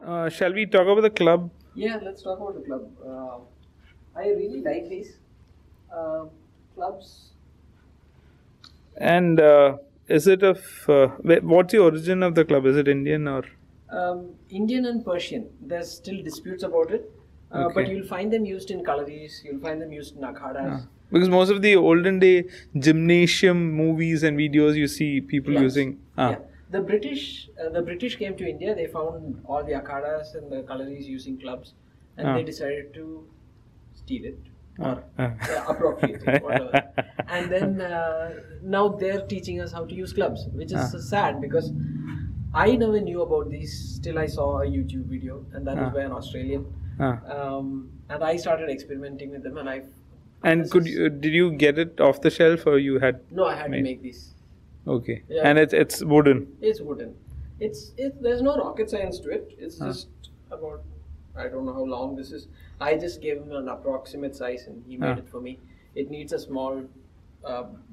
Shall we talk about the club? Yeah, let's talk about the club. I really like these clubs. And is it of what's the origin of the club? Is it Indian or? Indian and Persian. There's still disputes about it, but Okay. you'll find them used in cutleries. You'll find them used in akhadas. Because most of the olden day gymnasium movies and videos you see people Yes. using. Yeah. The British came to India. They found all the akhadas and the cutleries using clubs, and they decided to steal it or appropriate it, whatever. And then now they're teaching us how to use clubs, which is sad because I never knew about these till I saw a YouTube video, and that was by an Australian. And I started experimenting with them, and And did you get it off the shelf or you had? No, I had to make these. Okay. Yeah. And it's wooden. It's wooden. There's no rocket science to it. It's just about, I don't know how long this is. I just gave him an approximate size and he made it for me. It needs a small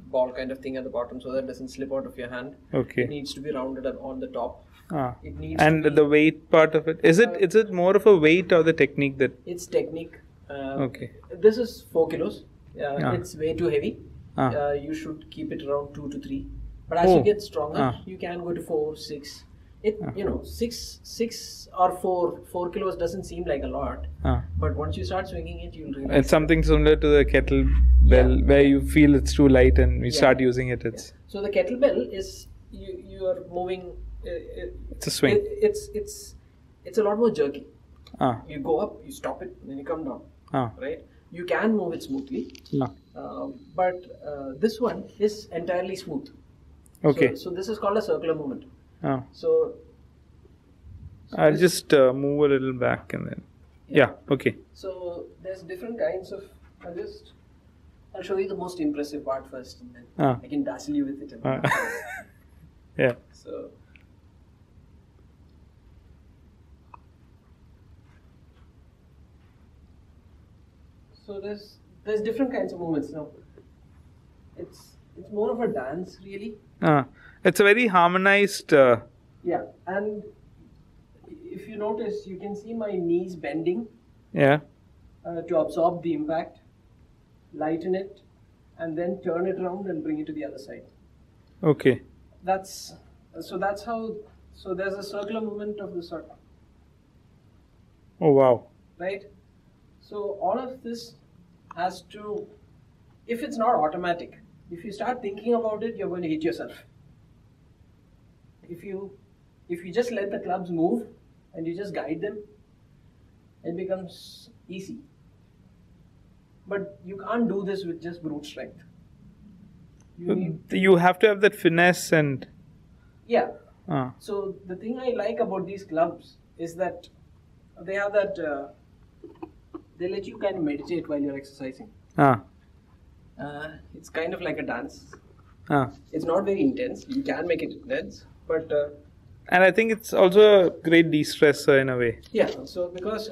ball kind of thing at the bottom so that it doesn't slip out of your hand. Okay. It needs to be rounded on the top. It needs and to be, the weight part of it, is it more of a weight or the technique that? It's technique. Okay. This is 4 kilos. It's way too heavy. You should keep it around 2 to 3. But as you get stronger, you can go to 4, 6. You know, 6 or 4 kilos doesn't seem like a lot. But once you start swinging it, you'll realize it's something similar to the kettlebell where you feel it's too light and you start using it. So the kettlebell is you are moving. It's a swing. It's a lot more jerky. You go up, you stop it, then you come down. Right? You can move it smoothly. But this one is entirely smooth. Okay. So this is called a circular movement. So I'll just move a little back and then. Yeah. Okay. So there's different kinds of. I'll show you the most impressive part first, and then I can dazzle you with it. Yeah. So there's different kinds of movements now. It's more of a dance, really. It's a very harmonized. Yeah, and if you notice, you can see my knees bending. Yeah. To absorb the impact, lighten it, and then turn it around and bring it to the other side. Okay. That's how. So there's a circular movement of the circle. Oh wow. Right. So all of this has to. If it's not automatic, if you start thinking about it, you're going to hit yourself. If you just let the clubs move and you just guide them, it becomes easy. But you can't do this with just brute strength. You have to have that finesse and. Yeah. So the thing I like about these clubs is that they have that. They let you kind of meditate while you're exercising. It's kind of like a dance. It's not very intense. You can make it intense, but. And I think it's also a great de-stressor in a way. Yeah. So because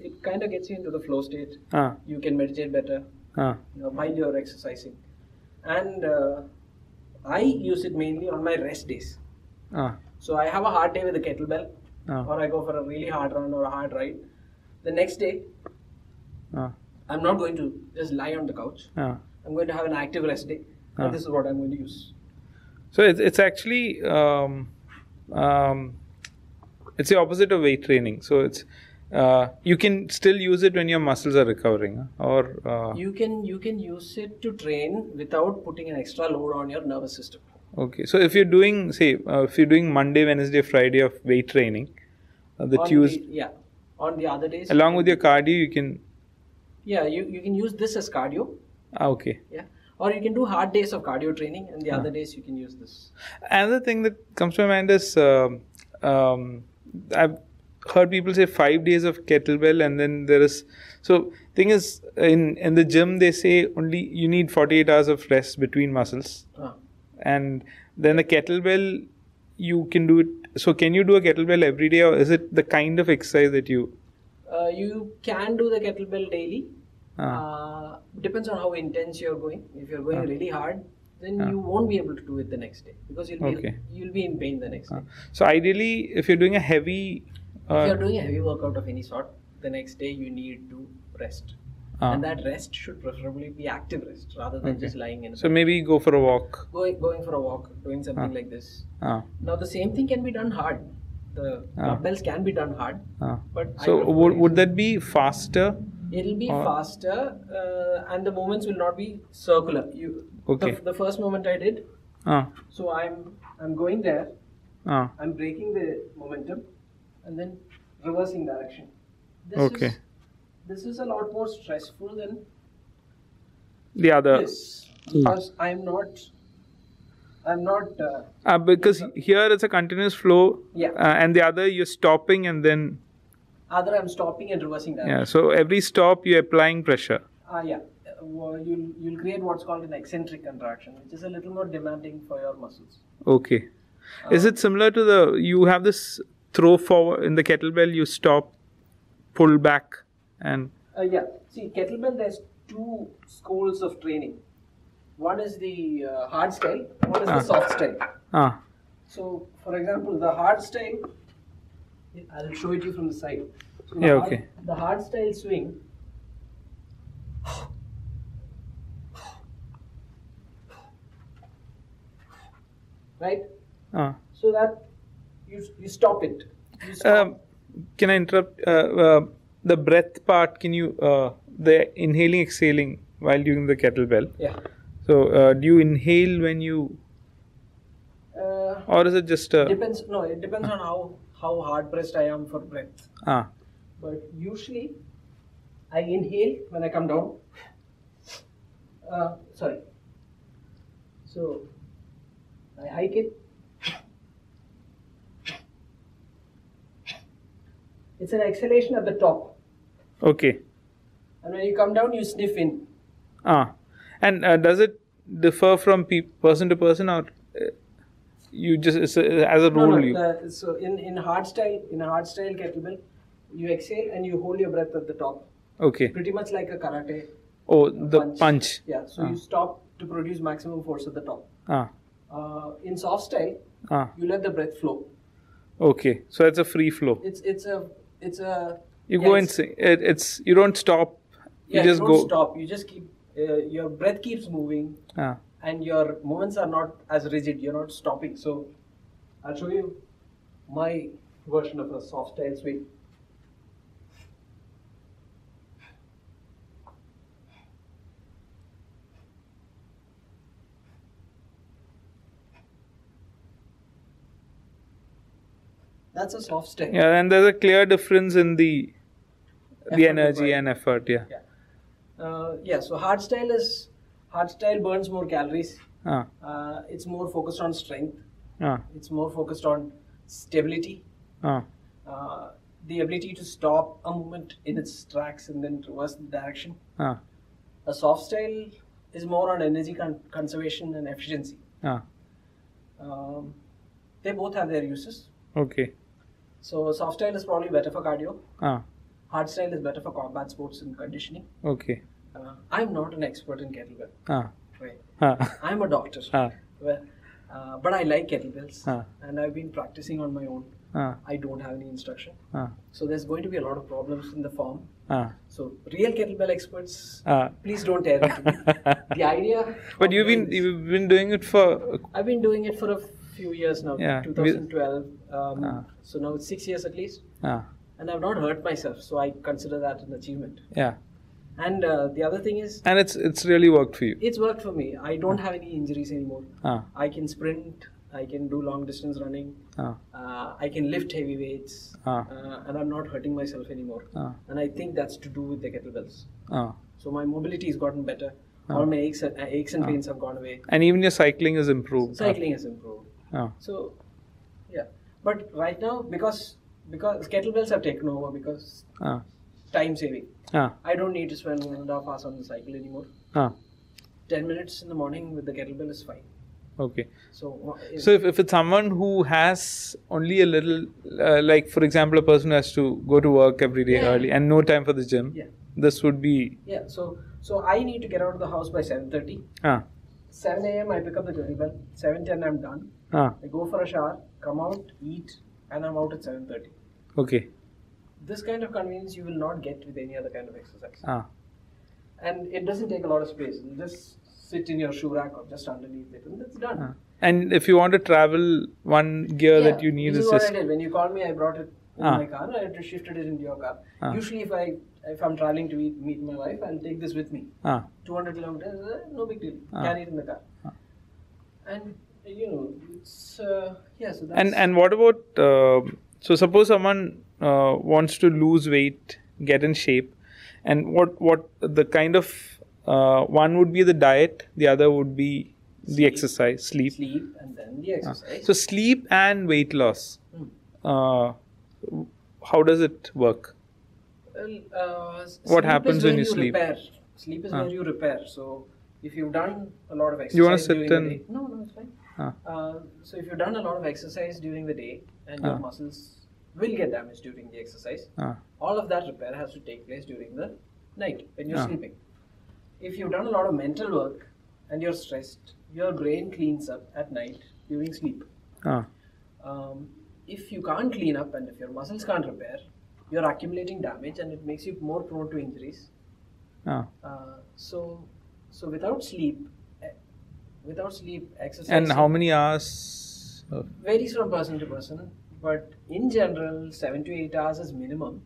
it kind of gets you into the flow state. You can meditate better while you're exercising, and I use it mainly on my rest days. So I have a hard day with the kettlebell, or I go for a really hard run or a hard ride. The next day, I'm not going to just lie on the couch. I'm going to have an active rest day, and this is what I'm going to use. So it's actually it's the opposite of weight training. So it's you can still use it when your muscles are recovering, or you can use it to train without putting an extra load on your nervous system. Okay, so if you're doing if you're doing Monday, Wednesday, Friday of weight training, on the other days along with your cardio, you can. Yeah, you can use this as cardio. Okay. Yeah. Or you can do hard days of cardio training, and the other days you can use this. Another thing that comes to my mind is I've heard people say 5 days of kettlebell, and then there is. So thing is, in the gym they say only you need 48 hours of rest between muscles, and then the kettlebell you can do it. So can you do a kettlebell every day, or is it the kind of exercise that you? You can do the kettlebell daily. Depends on how intense you're going. If you're going really hard, then you won't be able to do it the next day because you'll be in pain the next day. So ideally, if you're doing a heavy If you're doing a heavy workout of any sort, the next day you need to rest. And that rest should preferably be active rest rather than just lying in a bed. So maybe go for a walk. Going for a walk, doing something like this. Now the same thing can be done hard. The dumbbells can be done hard. But so would that be faster? It'll be faster, and the movements will not be circular. The first movement I did. So I'm going there. I'm breaking the momentum, and then reversing direction. This is a lot more stressful than the other. This, because I'm not. Because here it's a continuous flow. And the other you're stopping and then. Other I'm stopping and reversing direction. Yeah. So every stop you're applying pressure. You'll create what's called an eccentric contraction, which is a little more demanding for your muscles. Okay. Is it similar to you have this throw forward in the kettlebell, you stop, pull back and... See, kettlebell, there's two schools of training. One is the hard style, one is the soft style. So, for example, the hard style, I'll show it to you from the side. So the hard style swing, right? So that you stop it. Can I interrupt? The breath part, can you, the inhaling, exhaling while doing the kettlebell? Yeah. So do you inhale when you, or is it just depends. No, it depends on how hard pressed I am for breath. But usually I inhale when I come down. Sorry. So I hike it. It's an exhalation at the top. Okay. And when you come down, you sniff in. And does it differ from person to person, or you just as a rule? So in hard style kettlebell, you exhale and you hold your breath at the top. Okay. Pretty much like a karate. The punch. Yeah. So you stop to produce maximum force at the top. In soft style, you let the breath flow. Okay. So it's a free flow. It's a. You go and say you don't stop. You just don't stop. You just keep. Your breath keeps moving. And your movements are not as rigid. You're not stopping. So I'll show you my version of a soft style swing. That's a soft style. Yeah, and there's a clear difference in the energy and effort. So hard style burns more calories. It's more focused on strength. It's more focused on stability. The ability to stop a movement in its tracks and then reverse the direction. A soft style is more on energy conservation and efficiency. They both have their uses. Okay. So soft style is probably better for cardio. Hard style is better for combat sports and conditioning. Okay. I'm not an expert in kettlebell. Right. I'm a doctor. But I like kettlebells. And I've been practicing on my own. I don't have any instruction. So there's going to be a lot of problems in the form. So real kettlebell experts, please don't tear it to me. The idea. But you've been doing it for. I've been doing it for a few years now. 2012. So now it's 6 years at least. And I've not hurt myself, so I consider that an achievement. And the other thing is... And it's really worked for you. It's worked for me. I don't have any injuries anymore. I can sprint. I can do long distance running. I can lift heavy weights. And I'm not hurting myself anymore. And I think that's to do with the kettlebells. So my mobility has gotten better. All my aches and pains have gone away. And even your cycling has improved. Cycling has improved. So, yeah. But right now, because kettlebells have taken over, because time saving. I don't need to spend 1.5 hours on the cycle anymore. 10 minutes in the morning with the kettlebell is fine. Okay. So if it's someone who has only a little, like for example, a person who has to go to work every day early and no time for the gym, this would be... So I need to get out of the house by 7:30. 7 a.m. I pick up the kettlebell. 7:10 I'm done. I go for a shower, come out, eat, and I'm out at 7:30. Okay. This kind of convenience you will not get with any other kind of exercise. And it doesn't take a lot of space. You just sit in your shoe rack or just underneath it, and that's done. And if you want to travel, one gear that you need is just... What I did. When you called me, I brought it in my car. I shifted it into your car. Usually, if I'm traveling to meet my wife, I'll take this with me. 200 kilometers, no big deal. Carry it in the car. And it's so that's... And what about so suppose someone wants to lose weight, get in shape, and what the kind of one would be the diet, the other would be the exercise, sleep, and then the exercise. So sleep and weight loss. How does it work? Well, what happens when you sleep? Repair. Sleep is where you repair. So if you've done a lot of exercise, you want to sit during the day, no, it's fine. So if you've done a lot of exercise during the day and your muscles will get damaged during the exercise, all of that repair has to take place during the night when you're sleeping. If you've done a lot of mental work and you're stressed, your brain cleans up at night during sleep. If you can't clean up and if your muscles can't repair, you're accumulating damage and it makes you more prone to injuries. So without sleep, exercise... And how many hours? Varies from person to person, but in general, 7 to 8 hours is minimum.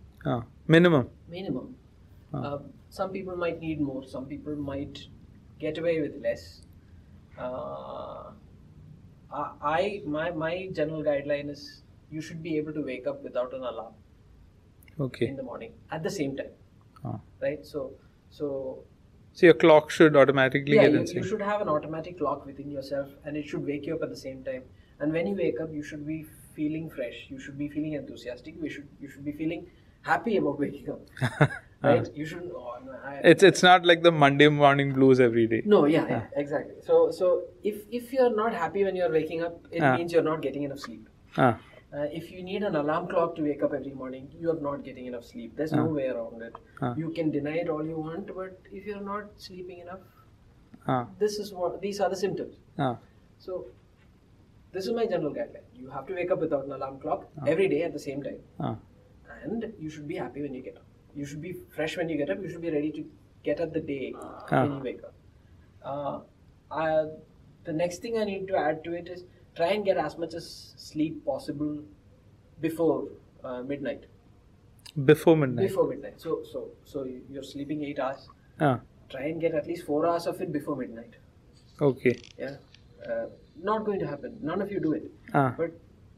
Minimum? Minimum. Some people might need more, some people might get away with less. My general guideline is you should be able to wake up without an alarm in the morning at the same time. Right? So your clock should automatically get in sync. You should have an automatic clock within yourself and it should wake you up at the same time. And when you wake up, you should be feeling fresh. You should be feeling enthusiastic. You should be feeling happy about waking up. Right? You shouldn't... It's not like the Monday morning blues every day. No, exactly. So if you're not happy when you're waking up, it means you're not getting enough sleep. If you need an alarm clock to wake up every morning, you're not getting enough sleep. There's no way around it. You can deny it all you want, but if you're not sleeping enough, these are the symptoms. So this is my general guideline. You have to wake up without an alarm clock every day at the same time. And you should be happy when you get up. You should be fresh when you get up. You should be ready to get at the day when you wake up. The next thing I need to add to it is try and get as much as sleep possible before midnight. Before midnight? Before midnight. So you're sleeping 8 hours. Try and get at least 4 hours of it before midnight. Okay. Yeah. Not going to happen. None of you do it. But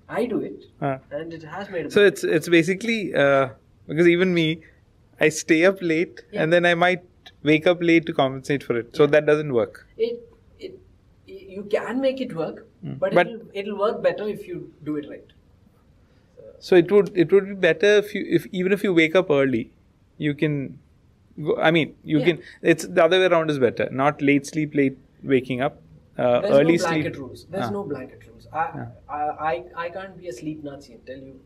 I do it. And it has made a So it's basically, because even me, I stay up late and then I might wake up late to compensate for it. So that doesn't work. You can make it work, but it'll work better if you do it right. So it would be better even if you wake up early, you can go. I mean, you can. It's the other way around is better. Not late sleep, late waking up. Early no blanket sleep. Rules. There's no blanket rules. I can't be a sleep Nazi and tell you.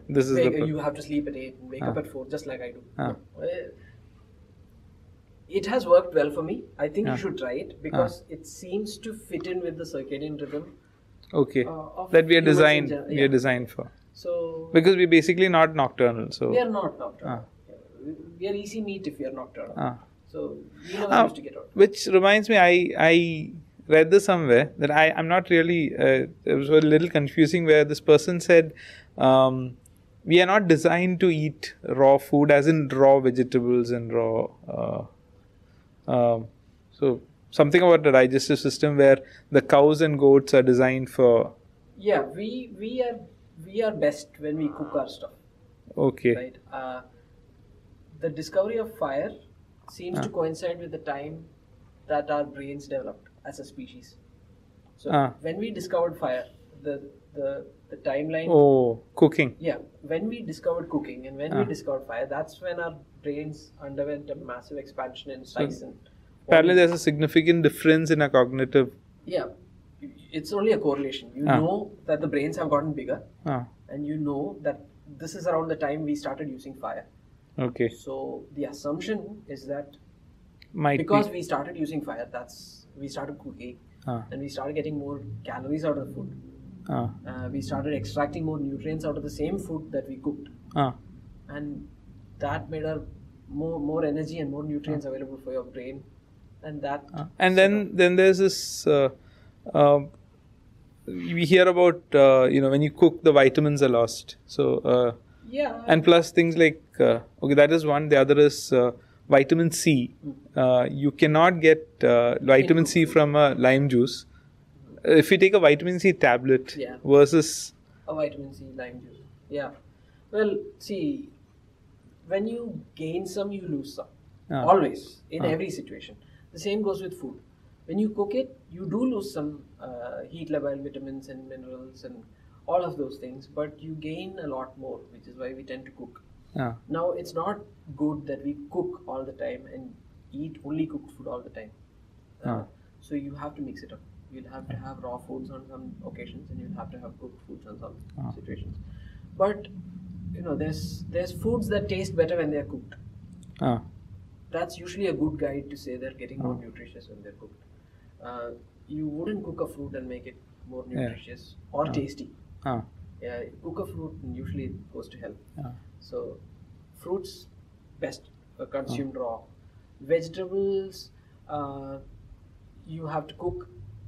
This is you have to sleep at 8 and wake up at 4, just like I do. No. It has worked well for me. I think you should try it because it seems to fit in with the circadian rhythm. Okay. That we are designed. We are designed for. So because we're basically not nocturnal. So we are not nocturnal. We are easy meat if we are nocturnal. So we never used to get out. Which reminds me, I read this somewhere that I'm not really. It was a little confusing where this person said, we are not designed to eat raw food, as in raw vegetables and raw. So something about the digestive system where the cows and goats are designed for. Yeah, we are best when we cook our stuff. Okay. Right. The discovery of fire seems to coincide with the time that our brains developed as a species. So when we discovered fire, the timeline. Oh, cooking. Yeah, when we discovered cooking and when we discovered fire, that's when our brains underwent a massive expansion in size. And apparently, there's a significant difference in our cognitive. Yeah, it's only a correlation. You know that the brains have gotten bigger, and you know that this is around the time we started using fire. Okay. So the assumption is that because we started using fire, we started cooking, and we started getting more calories out of the food. We started extracting more nutrients out of the same food that we cooked, and that made our more energy and more nutrients available for your brain, and that. And then there's this. We hear about when you cook, the vitamins are lost. So yeah. And plus things like okay, that is one. The other is vitamin C. You cannot get vitamin C from a lime juice. If you take a vitamin C tablet versus a vitamin C lime juice, well, see, when you gain some, you lose some. Always, in every situation. The same goes with food. When you cook it, you do lose some heat level vitamins and minerals and all of those things, but you gain a lot more, which is why we tend to cook. Now, it's not good that we cook all the time and eat only cooked food all the time. So you have to mix it up. You'll have to have raw foods on some occasions, and you'll have to have cooked foods on some situations. But there's foods that taste better when they're cooked. That's usually a good guide to say they're getting more nutritious when they're cooked. You wouldn't cook a fruit and make it more nutritious or tasty. Cook a fruit and usually it goes to health. So fruits best consumed raw. Vegetables you have to cook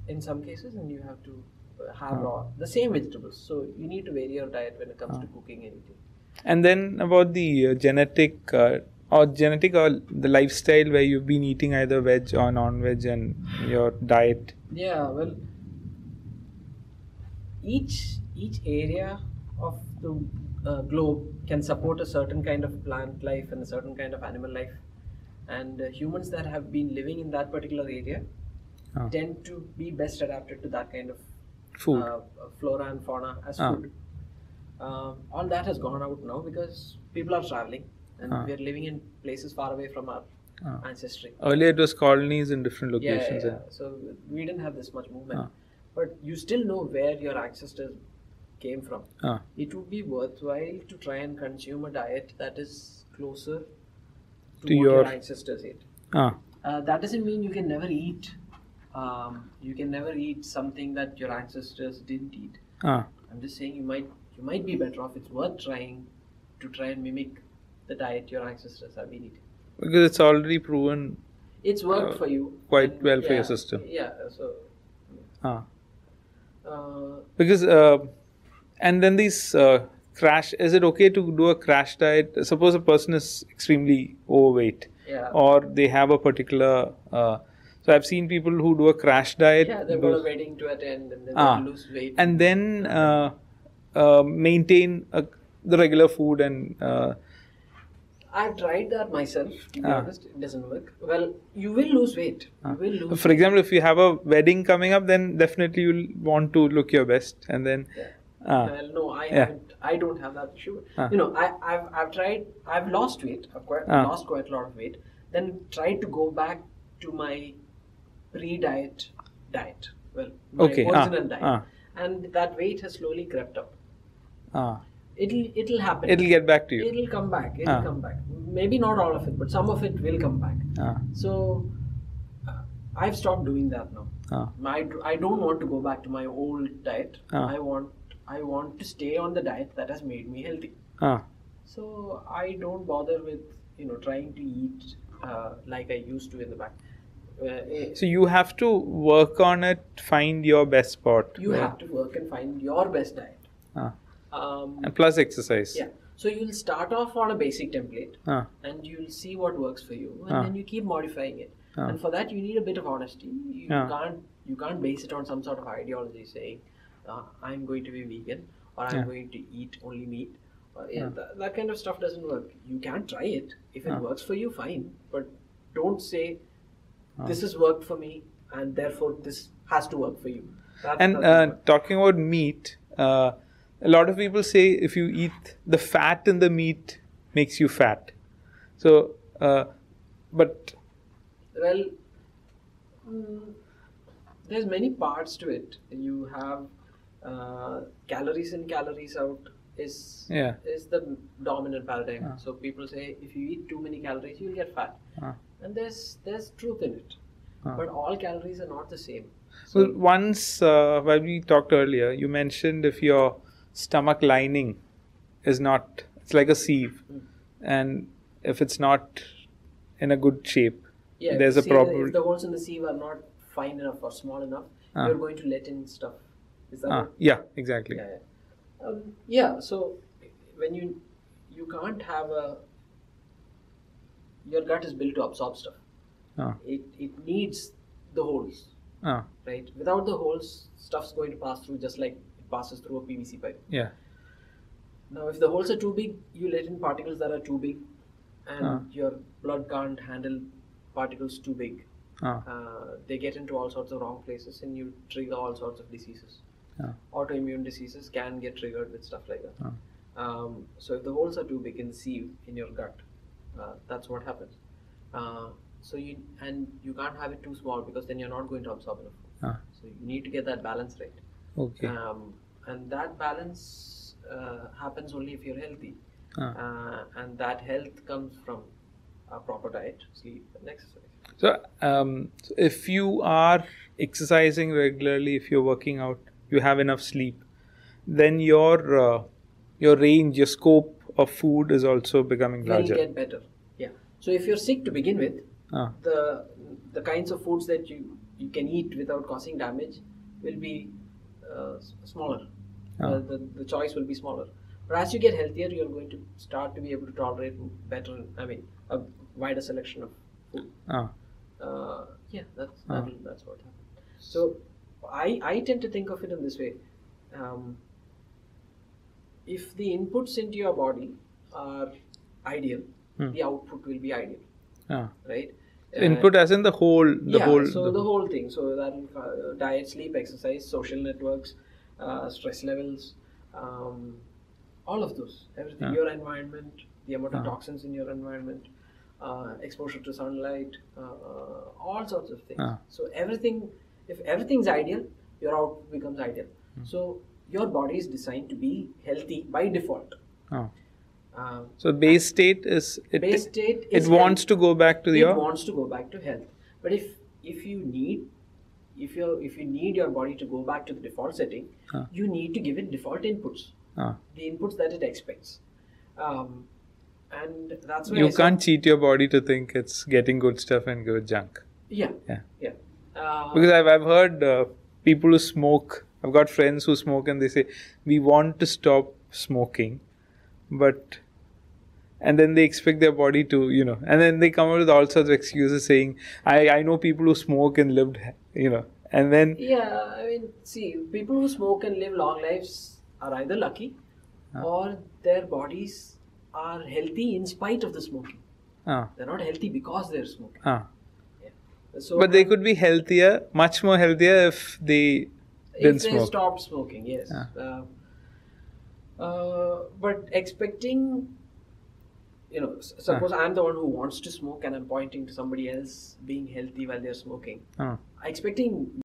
in some cases, and you have to have raw the same vegetables. So you need to vary your diet when it comes to cooking anything. And then about the genetic or the lifestyle where you've been eating either veg or non-veg and your diet. Yeah, well, each area of the globe can support a certain kind of plant life and a certain kind of animal life, and humans that have been living in that particular area tend to be best adapted to that kind of food, flora and fauna as food. All that has gone out now because people are traveling, and we are living in places far away from our ancestry. Earlier it was colonies in different locations. So we didn't have this much movement. But you still know where your ancestors came from. It would be worthwhile to try and consume a diet that is closer to what your ancestors ate. That doesn't mean you can never eat. You can never eat something that your ancestors didn't eat. I'm just saying you might be better off. It's worth trying to try and mimic the diet your ancestors have been eating. Because it's already proven. It's worked for you. Quite well for your system. So. Because and then these crash. Is it okay to do a crash diet? Suppose a person is extremely overweight, or they have a particular. So I've seen people who do a crash diet. Yeah, they've got a wedding to attend, and they want to lose weight. And then maintain the regular food and. I've tried that myself, to be honest. It doesn't work. Well, you will lose weight. You will lose For example, if you have a wedding coming up, then definitely you'll want to look your best. And then... well, no, I haven't. I don't have that issue. I've tried. I've lost weight. I've lost quite a lot of weight. Then tried to go back to my pre-diet diet. Well, my original diet. And that weight has slowly crept up. It'll happen. It'll get back to you. It'll come back. It'll come back. Maybe not all of it, but some of it will come back. So I've stopped doing that now. I don't want to go back to my old diet. I want to stay on the diet that has made me healthy. So I don't bother with trying to eat like I used to in the back. So you have to work on it, find your best spot. You have to work and find your best diet. And plus exercise. Yeah. So you'll start off on a basic template and you'll see what works for you, and then you keep modifying it. And for that you need a bit of honesty. You can't base it on some sort of ideology saying I'm going to be vegan or I'm going to eat only meat. That kind of stuff doesn't work. You can try it. If it works for you, fine. But don't say this has worked for me and therefore this has to work for you. Talking about meat, a lot of people say if you eat the fat in the meat makes you fat. So, but... Well, there's many parts to it. You have calories in, calories out is the dominant paradigm. So people say if you eat too many calories, you'll get fat. And there's truth in it. but all calories are not the same. So once, while we talked earlier, you mentioned if your stomach lining is not, it's like a sieve, and if it's not in a good shape, there's a problem. If the holes in the sieve are not fine enough or small enough, you're going to let in stuff. Is that right? Yeah, exactly. So when you can't have your gut is built to absorb stuff. It needs the holes. Right? Without the holes, stuff's going to pass through just like it passes through a PVC pipe. Now, if the holes are too big, you let in particles that are too big, and your blood can't handle particles too big. They get into all sorts of wrong places, and you trigger all sorts of diseases. Autoimmune diseases can get triggered with stuff like that. So if the holes are too big in the sieve in your gut, that's what happens. So you can't have it too small, because then you're not going to absorb enough. So you need to get that balance right. Okay. And that balance happens only if you're healthy. And that health comes from a proper diet, sleep, and exercise. So if you are exercising regularly, if you're working out, you have enough sleep, then your range, your scope of food is also becoming larger. Will get better. Yeah. So if you're sick to begin with, the kinds of foods that you can eat without causing damage will be smaller. The choice will be smaller. But as you get healthier, you're going to start to be able to tolerate better. A wider selection of food. That's what happens. So I tend to think of it in this way. If the inputs into your body are ideal, the output will be ideal. Right? Input as in the whole thing. So that diet, sleep, exercise, social networks, stress levels, all of those, everything, your environment, the amount of toxins in your environment, exposure to sunlight, all sorts of things. So if everything's ideal, your output becomes ideal. So your body is designed to be healthy by default. So base state is it wants to go back to wants to go back to health. But if you need your body to go back to the default setting, you need to give it default inputs, the inputs that it expects, and that's why you can't cheat your body to think it's getting good stuff and good junk. Because I've heard people who smoke. I've got friends who smoke, and they say we want to stop smoking, and then they expect their body to, and then they come up with all sorts of excuses saying, I know people who smoke and lived, and then... people who smoke and live long lives are either lucky or their bodies are healthy in spite of the smoking. They're not healthy because they're smoking. So, but they could be healthier, much more healthier if they didn't smoke. If they stopped smoking, yes. But expecting... suppose I'm the one who wants to smoke and I'm pointing to somebody else being healthy while they're smoking. Expecting